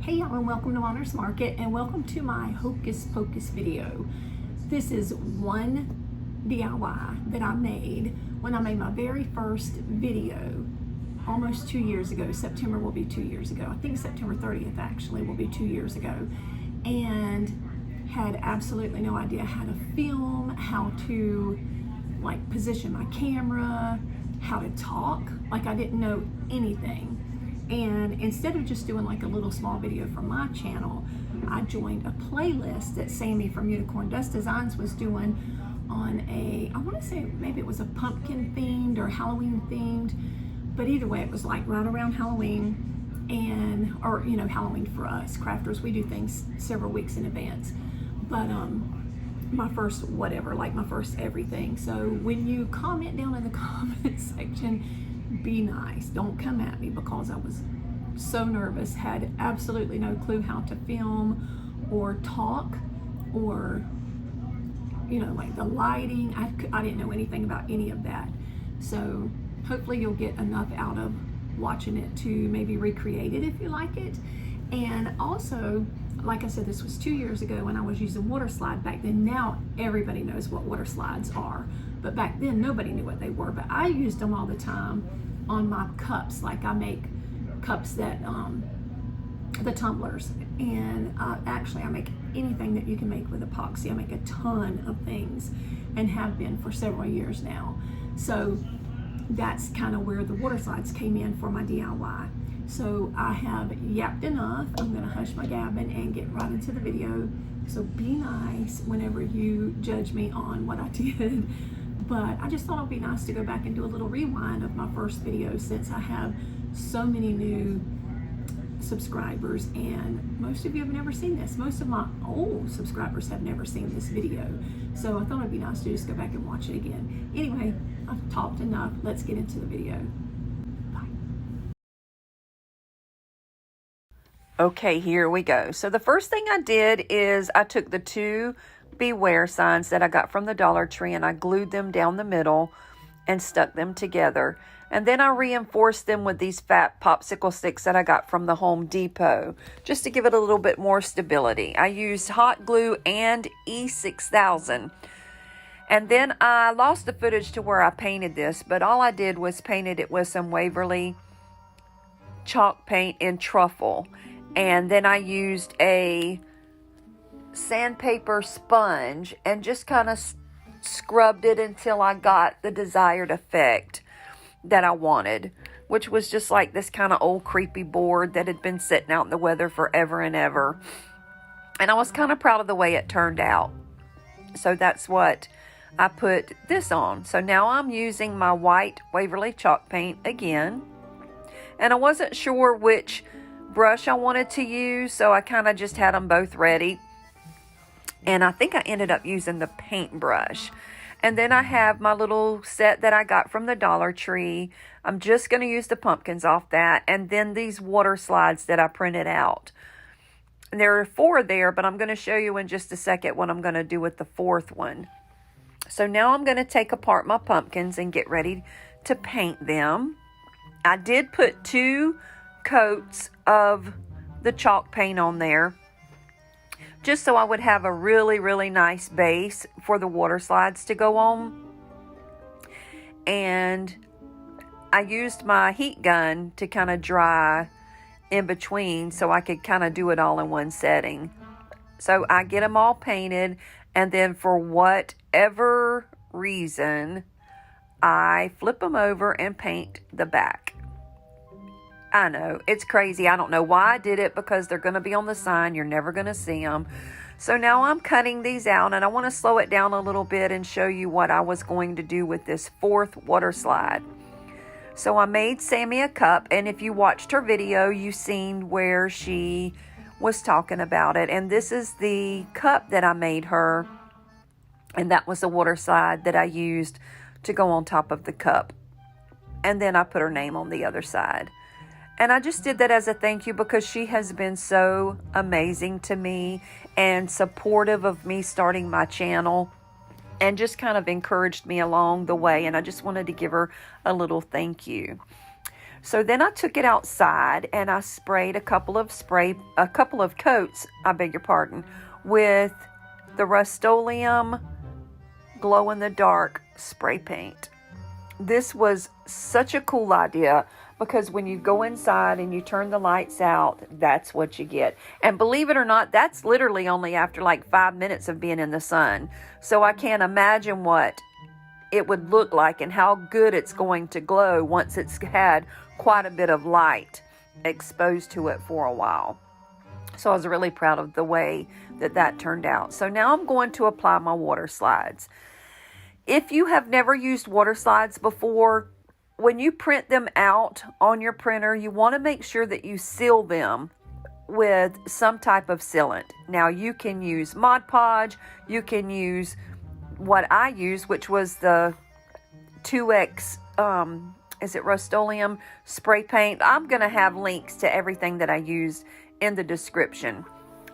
Hey y'all, and welcome to Honors Market, and welcome to my Hocus Pocus video. This is one DIY that I made when I made my very first video almost 2 years ago. September will be 2 years ago. I think September 30th actually will be 2 years ago. And had absolutely no idea how to film, how to position my camera, how to talk. I didn't know anything. And instead of just doing a little small video from my channel, I joined a playlist that Sammy from Unicorn Dust Designs was doing on I want to say maybe it was a pumpkin themed or Halloween themed, but either way it was right around Halloween, or Halloween for us crafters, we do things several weeks in advance. But my first my first everything. So when you comment down in the comment section, be nice. Don't come at me, because I was so nervous, had absolutely no clue how to film or talk or the lighting. I didn't know anything about any of that. So hopefully you'll get enough out of watching it to maybe recreate it if you like it. And also, like I said, this was 2 years ago when I was using water slide back then. Now everybody knows what water slides are, but back then nobody knew what they were. But I used them all the time on my cups. I make cups that the tumblers, and actually I make anything that you can make with epoxy. I make a ton of things and have been for several years now. So that's kind of where the water slides came in for my DIY. So I have yapped enough. I'm going to hush my gabbing and get right into the video. So be nice whenever you judge me on what I did. But I just thought it would be nice to go back and do a little rewind of my first video, since I have so many new subscribers, and most of you have never seen this. Most of my old subscribers have never seen this video. So I thought it'd be nice to just go back and watch it again. Anyway, I've talked enough. Let's get into the video. Okay, here we go. So the first thing I did is I took the two Beware signs that I got from the Dollar Tree, and I glued them down the middle and stuck them together. And then I reinforced them with these fat popsicle sticks that I got from the Home Depot, just to give it a little bit more stability. I used hot glue and E6000. And then I lost the footage to where I painted this, but all I did was painted it with some Waverly chalk paint in truffle. And then I used a sandpaper sponge and just kind of scrubbed it until I got the desired effect that I wanted, which was just like this kind of old creepy board that had been sitting out in the weather forever and ever. And I was kind of proud of the way it turned out. So that's what I put this on. So now I'm using my white Waverly chalk paint again. And I wasn't sure which brush I wanted to use, so I kind of just had them both ready. And I think I ended up using the paintbrush. And then I have my little set that I got from the Dollar Tree. I'm just going to use the pumpkins off that. And then these water slides that I printed out. And there are 4 there, but I'm going to show you in just a second what I'm going to do with the 4th one. So now I'm going to take apart my pumpkins and get ready to paint them. I did put 2 coats of the chalk paint on there, just so I would have a really, really nice base for the water slides to go on. And I used my heat gun to kind of dry in between, so I could kind of do it all in one setting. So I get them all painted, and then for whatever reason, I flip them over and paint the back. I know, it's crazy. I don't know why I did it, because they're going to be on the sign. You're never going to see them. So now I'm cutting these out, and I want to slow it down a little bit and show you what I was going to do with this 4th water slide. So I made Sammy a cup, and if you watched her video, you've seen where she was talking about it. And this is the cup that I made her, and that was the water slide that I used to go on top of the cup. And then I put her name on the other side. And I just did that as a thank you, because she has been so amazing to me and supportive of me starting my channel, and just kind of encouraged me along the way. And I just wanted to give her a little thank you. So then I took it outside and I sprayed a couple of coats, I beg your pardon, with the Rust-Oleum glow-in-the-dark spray paint. This was such a cool idea because when you go inside and you turn the lights out, that's what you get. And believe it or not, that's literally only after like 5 minutes of being in the sun. So I can't imagine what it would look like and how good it's going to glow once it's had quite a bit of light exposed to it for a while. So I was really proud of the way that turned out. So now I'm going to apply my water slides. If you have never used water slides before, when you print them out on your printer, you want to make sure that you seal them with some type of sealant. Now you can use Mod Podge, you can use what I used, which was the 2X, is it Rust-Oleum spray paint? I'm going to have links to everything that I used in the description.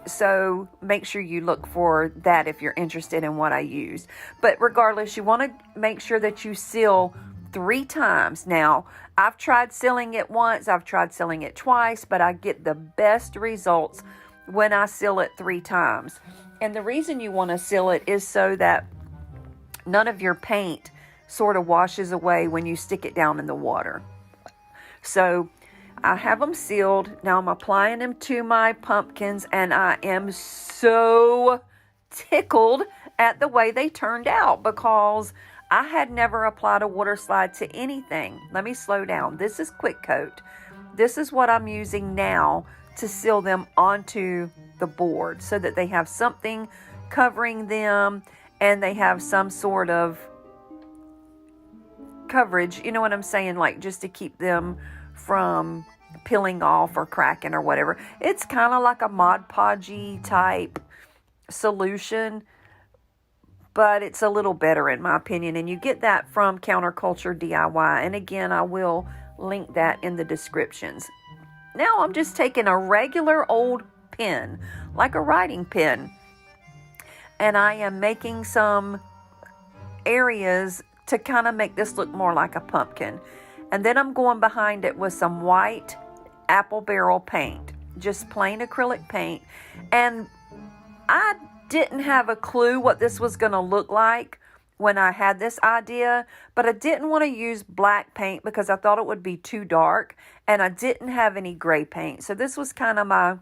So make sure you look for that if you're interested in what I used. But regardless, you want to make sure that you seal 3 times. Now, I've tried sealing it once, I've tried sealing it twice, but I get the best results when I seal it 3 times. And the reason you want to seal it is so that none of your paint sort of washes away when you stick it down in the water. So I have them sealed. Now I'm applying them to my pumpkins, and I am so tickled at the way they turned out because I had never applied a water slide to anything. Let me slow down. This is Quick Coat. This is what I'm using now to seal them onto the board so that they have something covering them and they have some sort of coverage, you know what I'm saying, like just to keep them from peeling off or cracking or whatever. It's kind of like a Mod Podge type solution, but it's a little better in my opinion, and you get that from Counterculture DIY, and again I will link that in the descriptions. Now I'm just taking a regular old pen, like a writing pen, and I am making some areas to kind of make this look more like a pumpkin. And then I'm going behind it with some white apple barrel paint, just plain acrylic paint. And I didn't have a clue what this was going to look like when I had this idea, but I didn't want to use black paint because I thought it would be too dark, and I didn't have any gray paint. So this was kind of my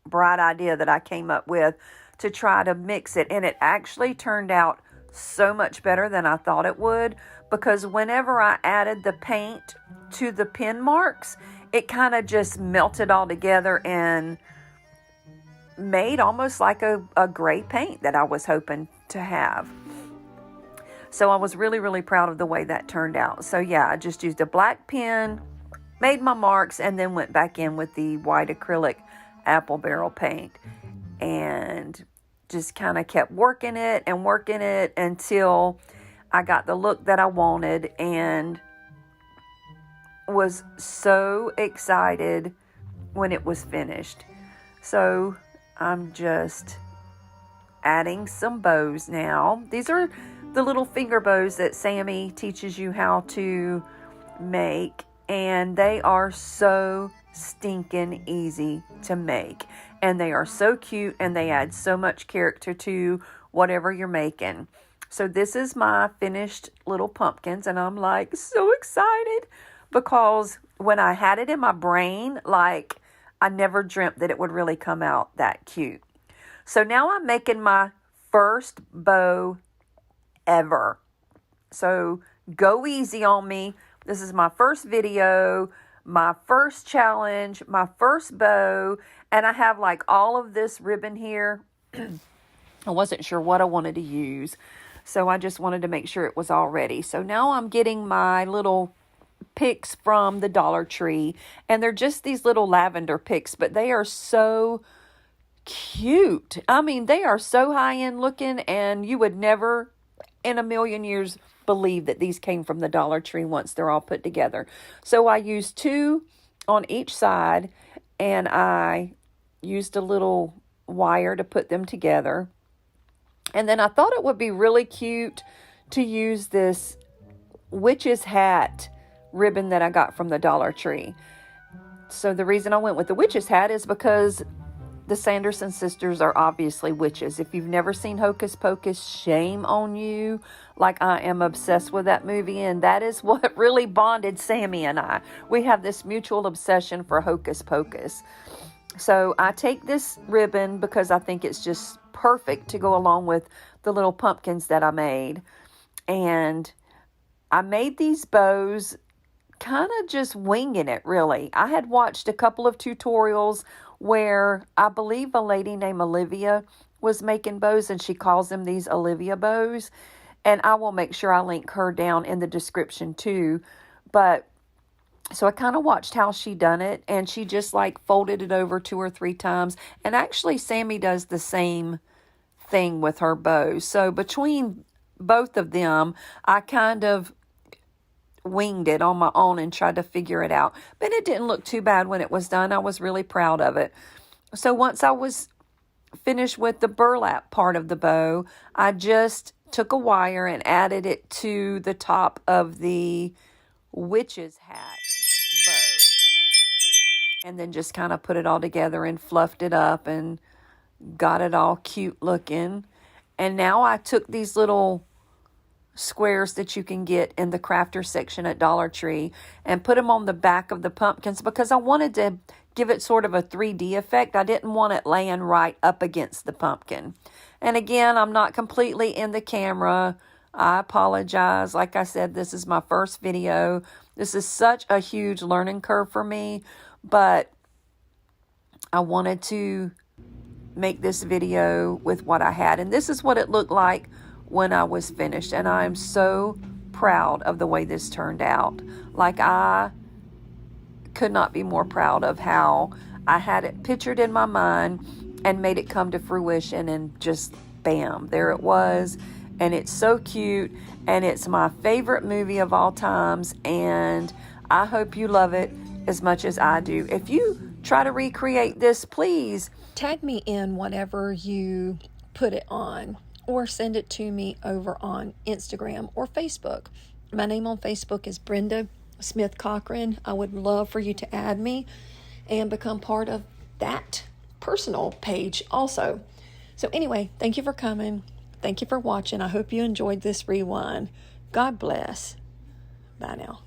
bright idea that I came up with to try to mix it, and it actually turned out so much better than I thought it would, because whenever I added the paint to the pen marks, it kind of just melted all together and made almost like a gray paint that I was hoping to have. So I was really, really proud of the way that turned out. So yeah, I just used a black pen, made my marks, and then went back in with the white acrylic apple barrel paint and just kind of kept working it until I got the look that I wanted, and was so excited when it was finished. So I'm just adding some bows now. These are the little finger bows that Sammy teaches you how to make, and they are so stinking easy to make, and they are so cute, and they add so much character to whatever you're making. So this is my finished little pumpkins, and I'm like so excited because when I had it in my brain, like I never dreamt that it would really come out that cute. So now I'm making my first bow ever. So go easy on me. This is my first video, my first challenge, my first bow, and I have like all of this ribbon here. I wasn't sure what I wanted to use, so I just wanted to make sure it was all ready. So now I'm getting my little picks from the Dollar Tree, and they're just these little lavender picks, but they are so cute. I mean, they are so high-end looking, and you would never in a million years believe that these came from the Dollar Tree once they're all put together. So I used 2 on each side, and I used a little wire to put them together. And then I thought it would be really cute to use this witch's hat ribbon that I got from the Dollar Tree. So the reason I went with the witch's hat is because the Sanderson sisters are obviously witches. If you've never seen Hocus Pocus, shame on you. Like, I am obsessed with that movie, and that is what really bonded Sammy and I. We have this mutual obsession for Hocus Pocus. So I take this ribbon because I think it's just perfect to go along with the little pumpkins that I made. And I made these bows kind of just winging it, really. I had watched a couple of tutorials where I believe a lady named Olivia was making bows, and she calls them these Olivia bows. And I will make sure I link her down in the description too. But so I kind of watched how she done it, and she just like folded it over 2 or 3 times. And actually Sammy does the same thing with her bows. So between both of them, I kind of winged it on my own and tried to figure it out. But it didn't look too bad when it was done. I was really proud of it. So once I was finished with the burlap part of the bow, I just took a wire and added it to the top of the witch's hat bow. And then just kind of put it all together and fluffed it up and got it all cute looking. And now I took these little squares that you can get in the crafter section at Dollar Tree and put them on the back of the pumpkins because I wanted to give it sort of a 3D effect. I didn't want it laying right up against the pumpkin. And again, I'm not completely in the camera. I apologize. Like I said, this is my first video. This is such a huge learning curve for me, but I wanted to make this video with what I had. And this is what it looked like when I was finished, and I'm so proud of the way this turned out. Like, I could not be more proud of how I had it pictured in my mind and made it come to fruition, and just bam, there it was. And it's so cute, and it's my favorite movie of all times, and I hope you love it as much as I do. If you try to recreate this, please tag me in whatever you put it on, or send it to me over on Instagram or Facebook. My name on Facebook is Brenda Smith Cochran. I would love for you to add me and become part of that personal page also. So anyway, thank you for coming. Thank you for watching. I hope you enjoyed this rewind. God bless. Bye now.